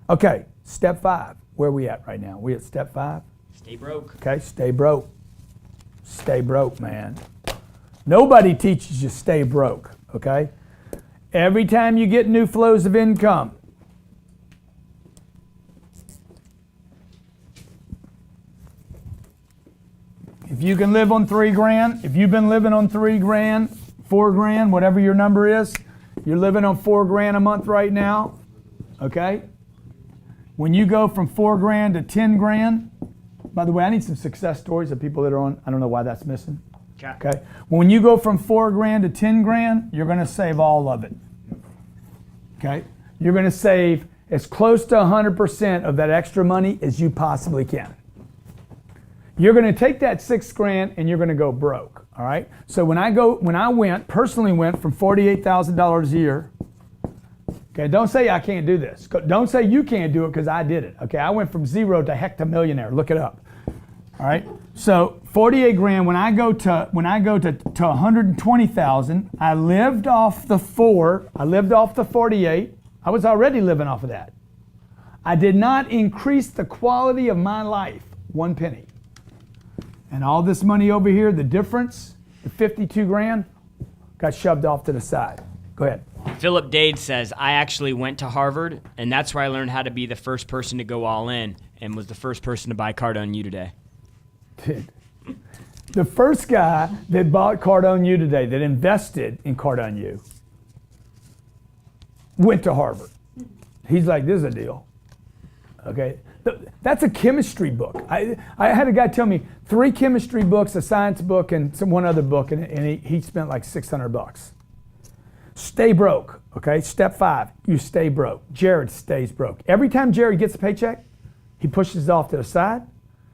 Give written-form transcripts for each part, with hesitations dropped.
Okay, step 5. Where are we at right now? We at step 5? Stay broke. Okay, stay broke. Stay broke, man. Nobody teaches you stay broke, okay? Every time you get new flows of income, if you can live on $3,000, if you've been living on $3,000, $4,000, whatever your number is, you're living on $4,000 a month right now, okay? When you go from $4,000 to $10,000, by the way, I need some success stories of people that are on, I don't know why that's missing. Okay. When you go from $4,000 to $10,000, you're going to save all of it. Okay. You're going to save as close to 100% of that extra money as you possibly can. You're going to take that $6,000 and you're going to go broke. All right. So when I personally went from $48,000 a year. Okay. Don't say I can't do this. Don't say you can't do it because I did it. Okay. I went from 0 to heck to millionaire. Look it up. All right. So 48 grand. When I go to 120,000, I lived off the 4. I lived off the 48. I was already living off of that. I did not increase the quality of my life 1 penny. And all this money over here, the difference, the 52 grand, got shoved off to the side. Go ahead. Philip Dade says, I actually went to Harvard, and that's where I learned how to be the first person to go all in, and was the first person to buy Cardone U today. Dude, the first guy that bought Cardone U today, that invested in Cardone U, went to Harvard. He's like, this is a deal. Okay, that's a chemistry book. I had a guy tell me 3 chemistry books, a science book, and one other book, and he spent like $600. Stay broke, okay? Step 5, you stay broke. Jared stays broke. Every time Jared gets a paycheck, he pushes it off to the side.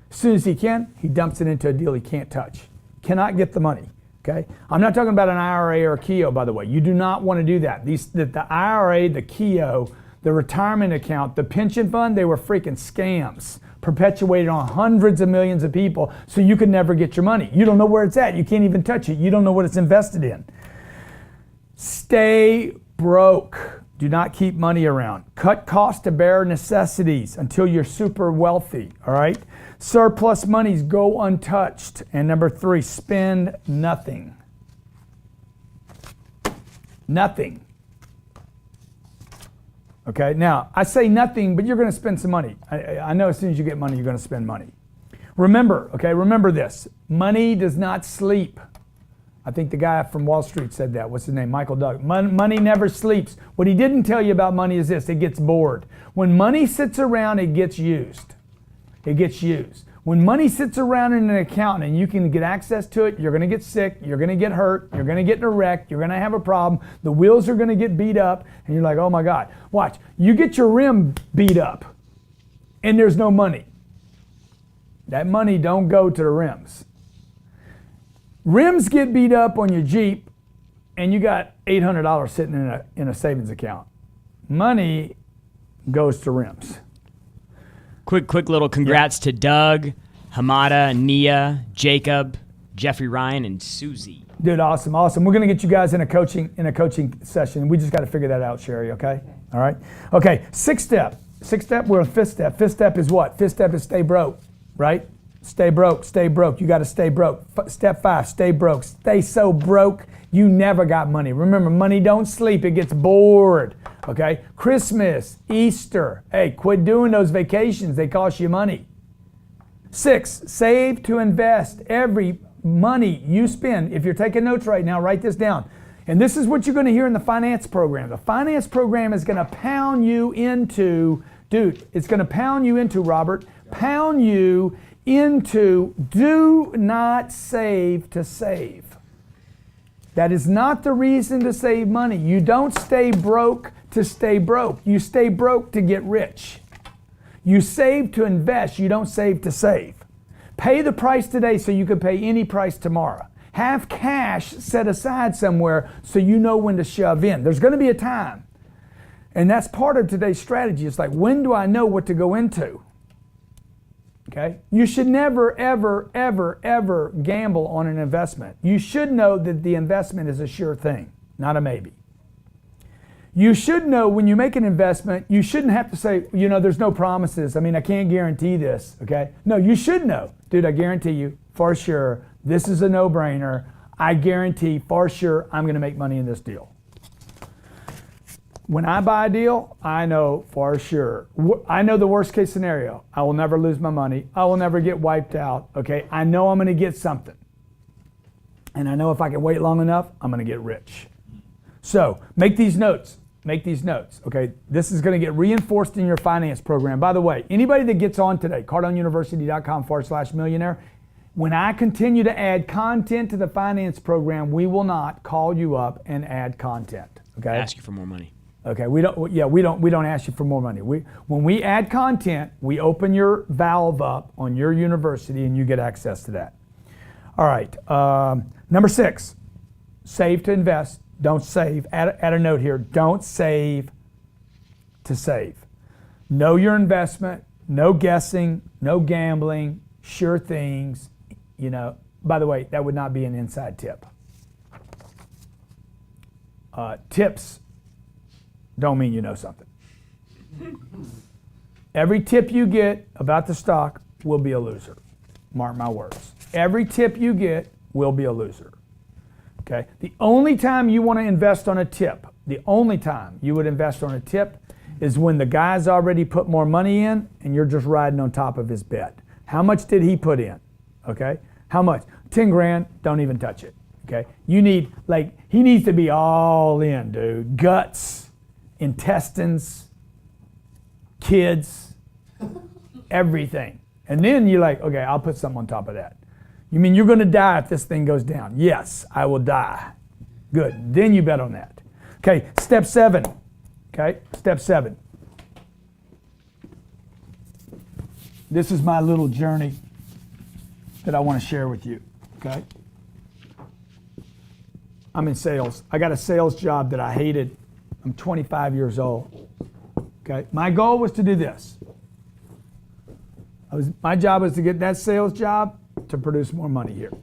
As soon as he can, he dumps it into a deal he can't touch. Cannot get the money, okay? I'm not talking about an IRA or a KEO, by the way. You do not want to do that. The IRA, the KEO, the retirement account, the pension fund, they were freaking scams perpetuated on hundreds of millions of people so you could never get your money. You don't know where it's at. You can't even touch it. You don't know what it's invested in. Stay broke. Do not keep money around. Cut costs to bare necessities until you're super wealthy, all right? Surplus monies go untouched. And number 3, spend nothing. Nothing. Okay, now I say nothing, but you're going to spend some money. I know as soon as you get money, you're going to spend money. Remember this. Money does not sleep. I think the guy from Wall Street said that. What's his name? Michael Doug. Money never sleeps. What he didn't tell you about money is this. It gets bored. When money sits around, it gets used. It gets used. When money sits around in an account and you can get access to it, you're going to get sick, you're going to get hurt, you're going to get in a wreck, you're going to have a problem, the wheels are going to get beat up, and you're like, oh my God. Watch. You get your rim beat up, and there's no money. That money don't go to the rims. Rims get beat up on your Jeep, and you got $800 sitting in a savings account. Money goes to rims. Quick little congrats to Doug, Hamada, Nia, Jacob, Jeffrey Ryan, and Susie. Dude, awesome. We're going to get you guys in a coaching session. We just got to figure that out, Sherry, okay? All right? Okay, 6th step. 6th step, we're on 5th step. 5th step is what? 5th step is stay broke, right? Stay broke, stay broke. You got to stay broke. Step 5, stay broke. Stay so broke, you never got money. Remember, money don't sleep. It gets bored, okay? Christmas, Easter. Hey, quit doing those vacations. They cost you money. 6, save to invest. Every money you spend, if you're taking notes right now, write this down. And this is what you're going to hear in the finance program. The finance program is going to pound you into, it's going to pound you into, Robert, pound you into do not save to save. That is not the reason to save money. You don't stay broke to stay broke. You stay broke to get rich. You save to invest. You don't save to save. Pay the price today so you can pay any price tomorrow. Have cash set aside somewhere so you know when to shove in. There's going to be a time. And that's part of today's strategy. It's like, when do I know what to go into? Okay? You should never, ever, ever, ever gamble on an investment. You should know that the investment is a sure thing, not a maybe. You should know when you make an investment, you shouldn't have to say, there's no promises. I mean, I can't guarantee this, okay? No, you should know. Dude, I guarantee you, for sure, this is a no-brainer. I guarantee, for sure, I'm going to make money in this deal. When I buy a deal, I know for sure. I know the worst case scenario. I will never lose my money. I will never get wiped out, okay? I know I'm going to get something. And I know if I can wait long enough, I'm going to get rich. So make these notes. Make these notes, okay? This is going to get reinforced in your finance program. By the way, anybody that gets on today, cardoneuniversity.com/millionaire, when I continue to add content to the finance program, we will not call you up and add content, okay? Ask you for more money. Okay, we don't ask you for more money. When we add content, we open your valve up on your university and you get access to that. All right, number 6, save to invest. Don't save. Add a note here. Don't save to save. Know your investment. No guessing. No gambling. Sure things. By the way, that would not be an inside tip. Tips don't mean you know something. Every tip you get about the stock will be a loser. Mark my words. Every tip you get will be a loser. Okay? The only time you want to invest on a tip, the only time you would invest on a tip is when the guy's already put more money in and you're just riding on top of his bet. How much did he put in? Okay? How much? 10 grand, don't even touch it. Okay? He needs to be all in, dude. Guts, intestines, kids, everything. And then you're like, okay, I'll put something on top of that. You mean you're going to die if this thing goes down? Yes, I will die. Good. Then you bet on that. Okay, step 7. Okay, step 7. This is my little journey that I want to share with you. Okay? I'm in sales. I got a sales job that I hated. I'm 25 years old. Okay? My goal was to do this. My job was to get that sales job to produce more money here.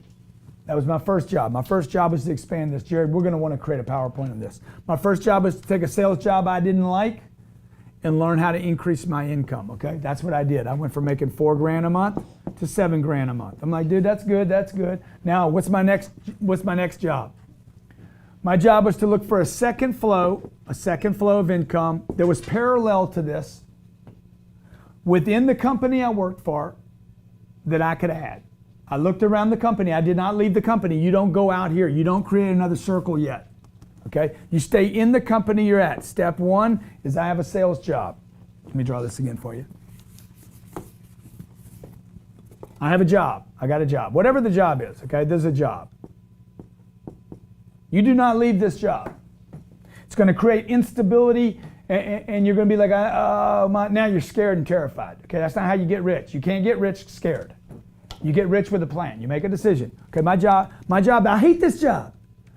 That was my first job. My first job was to expand this. Jared, we're going to want to create a PowerPoint on this. My first job was to take a sales job I didn't like and learn how to increase my income, okay? That's what I did. I went from making $4,000 a month to $7,000 a month. I'm like, dude, that's good, that's good. Now, what's my next job? My job was to look for a second flow of income that was parallel to this within the company I worked for that I could add. I looked around the company. I did not leave the company. You don't go out here. You don't create another circle yet. Okay? You stay in the company you're at. Step 1 is I have a sales job. Let me draw this again for you. I have a job. I got a job. Whatever the job is, okay? There's a job. You do not leave this job. It's going to create instability and you're going to be like, now you're scared and terrified. Okay? That's not how you get rich. You can't get rich scared. You get rich with a plan. You make a decision. Okay, my job, I hate this job.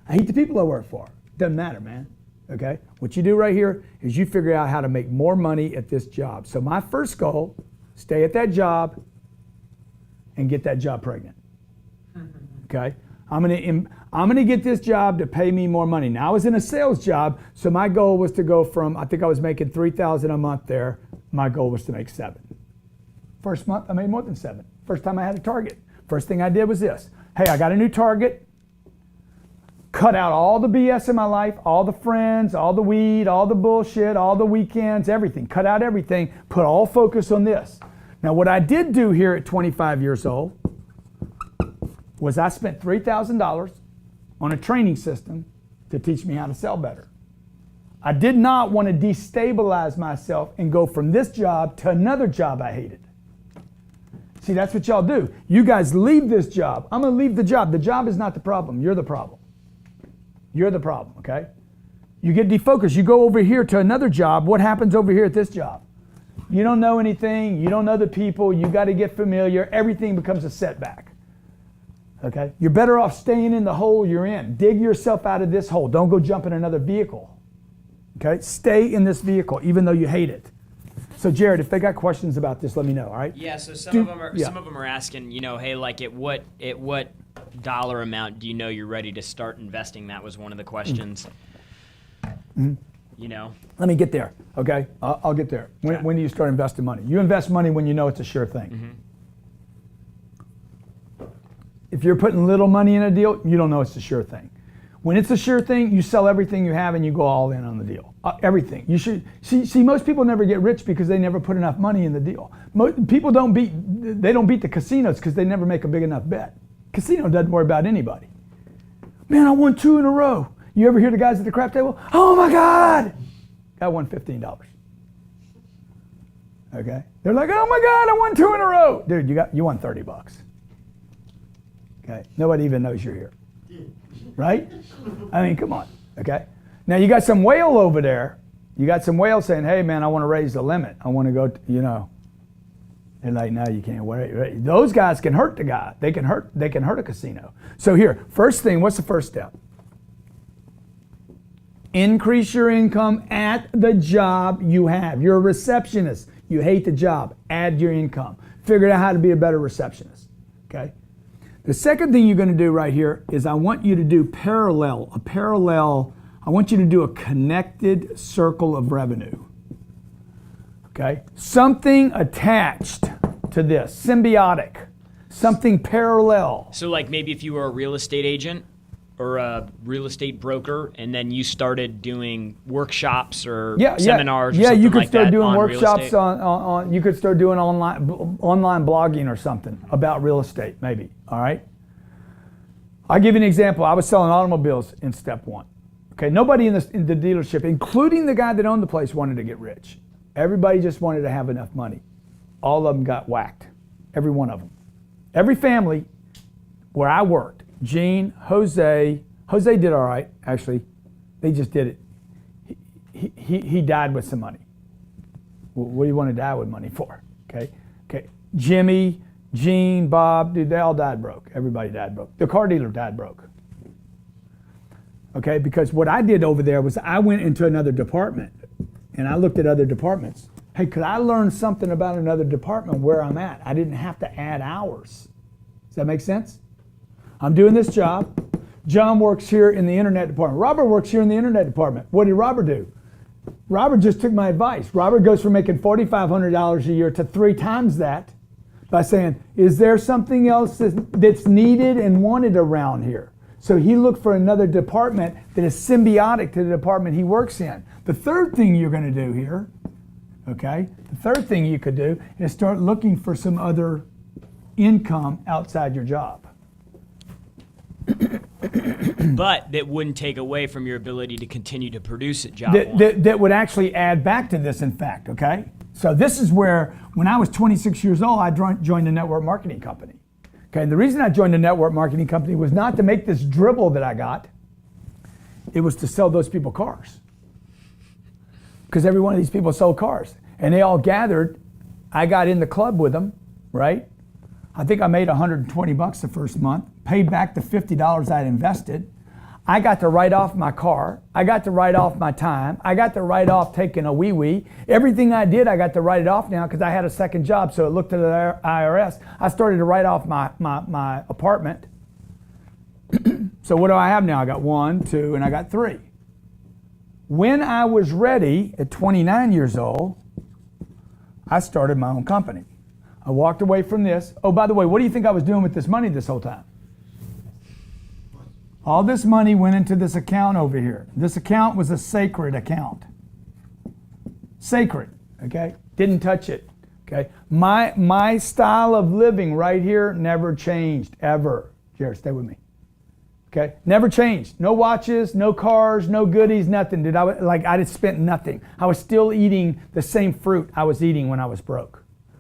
I hate the people I work for. Doesn't matter, man. Okay? What you do right here is you figure out how to make more money at this job. So my first goal, stay at that job and get that job pregnant. Okay? I'm gonna get this job to pay me more money. Now I was in a sales job, so my goal was to go from, I think I was making $3,000 a month there. My goal was to make $7,000. First month, I made more than $7,000. First time I had a target. First thing I did was this. Hey, I got a new target. Cut out all the BS in my life, all the friends, all the weed, all the bullshit, all the weekends, everything. Cut out everything. Put all focus on this. Now, what I did do here at 25 years old was I spent $3,000 on a training system to teach me how to sell better. I did not want to destabilize myself and go from this job to another job I hated. See, that's what y'all do. You guys leave this job. I'm going to leave the job. The job is not the problem. You're the problem. You're the problem, okay? You get defocused. You go over here to another job. What happens over here at this job? You don't know anything. You don't know the people. You got to get familiar. Everything becomes a setback, okay? You're better off staying in the hole you're in. Dig yourself out of this hole. Don't go jump in another vehicle, okay? Stay in this vehicle even though you hate it. So Jared, if they got questions about this, let me know. All right. Yeah. So some of them are asking, hey, like at what dollar amount do you know you're ready to start investing? That was one of the questions. Mm-hmm. you know. Let me get there, okay? I'll get there. When do you start investing money? You invest money when you know it's a sure thing. If you're putting little money in a deal, you don't know it's a sure thing. When it's a sure thing, you sell everything you have and you go all in on the deal. Everything. You should see. Most people never get rich because they never put enough money in the deal. People don't beat the casinos because they never make a big enough bet. Casino doesn't worry about anybody. Man, I won 2 in a row. You ever hear the guys at the crap table? Oh my God! I won $15. Okay? They're like, oh my God, I won 2 in a row. Dude, you won $30. Okay? Nobody even knows you're here. Right? I mean, come on. Okay? Now you got some whale over there. You got some whale saying, hey man, I want to raise the limit. I want to go, They're like, no, you can't. Those guys can hurt the guy. They can hurt a casino. So here, first thing, what's the first step? Increase your income at the job you have. You're a receptionist. You hate the job. Add your income. Figure out how to be a better receptionist. Okay? The second thing you're going to do right here is I want you to do I want you to do a connected circle of revenue. Okay? Something attached to this, symbiotic, something parallel. So like maybe if you were a real estate agent or a real estate broker and then you started doing workshops or seminars or something you could like start that doing on workshops on you could start doing online blogging or something about real estate, maybe. All right? I'll give you an example. I was selling automobiles in step 1. Okay, nobody in the dealership, including the guy that owned the place, wanted to get rich. Everybody just wanted to have enough money. All of them got whacked. Every one of them. Every family where I worked, Gene, Jose did all right, actually. They just did it. He died with some money. What do you want to die with money for? Okay. Jimmy, Gene, Bob, dude, they all died broke. Everybody died broke. The car dealer died broke. Okay, because what I did over there was I went into another department and I looked at other departments. Hey, could I learn something about another department where I'm at? I didn't have to add hours. Does that make sense? I'm doing this job. John works here in the internet department. Robert works here in the internet department. What did Robert do? Robert just took my advice. Robert goes from making $4,500 a year to 3 times that by saying, is there something else that's needed and wanted around here? So he looked for another department that is symbiotic to the department he works in. The third thing you're going to do here, okay, the third thing you could do is start looking for some other income outside your job. But that wouldn't take away from your ability to continue to produce at job that would actually add back to this, in fact, okay? So this is where, when I was 26 years old, I joined a network marketing company. Okay, and the reason I joined a network marketing company was not to make this dribble that I got. It was to sell those people cars. Because every one of these people sold cars. And they all gathered. I got in the club with them, right? I think I made $120 the first month, paid back the $50 I'd invested. I got to write off my car. I got to write off my time. I got to write off taking a wee-wee. Everything I did, I got to write it off now because I had a second job, so it looked to the IRS. I started to write off my apartment. So what do I have now? I got 1, 2, and I got 3. When I was ready at 29 years old, I started my own company. I walked away from this. Oh, by the way, what do you think I was doing with this money this whole time? All this money went into this account over here. This account was a sacred account. Sacred, okay? Didn't touch it, okay? My style of living right here never changed, ever. Jared, stay with me. Okay, never changed. No watches, no cars, no goodies, nothing. I just spent nothing. I was still eating the same fruit I was eating when I was broke.